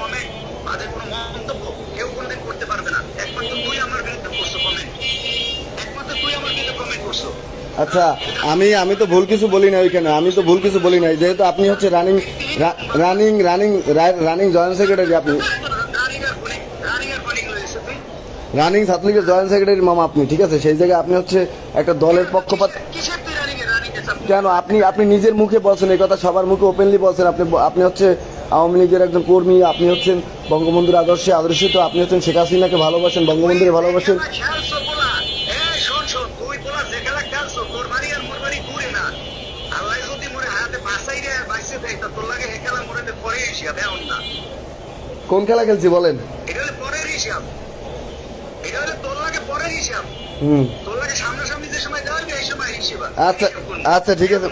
Comment, বাজে কোনো মন্তব্য কেউ কোনোদিন করতে পারবে না। একমাত্র তুই আমার বিরুদ্ধে করছো কমেন্ট, একমাত্র তুই আমার বিরুদ্ধে কমেন্ট করছো। আচ্ছা, আমি তো ভুল কিছু বলি না ওইখানে, আমি তো ভুল কিছু বলি নাই, যেহেতু আপনি হচ্ছে running running running running joint secretary, আপনি রানিং ছাত্রলীগের জয়েন্ট সেক্রেটারি মামা আপনি, ঠিক আছে? সেই জায়গায় আপনি হচ্ছে একটা দলের পক্ষপাত কেন? আপনি নিজের মুখে বলছেন এই কথা, সবার মুখে ওপেনলি বলছেন। আপনি হচ্ছে আওয়ামী লীগের একজন কর্মী, আপনি হচ্ছেন বঙ্গবন্ধুর আদর্শে আদর্শিত, আপনি হচ্ছেন শেখ হাসিনাকে ভালোবাসেন, বঙ্গবন্ধুকে ভালোবাসেন। কোন খেলা খেলছি বলেন? সামনাসামনি যে সময় দেওয়া এই সময় হিসেবে। আচ্ছা আচ্ছা, ঠিক আছে।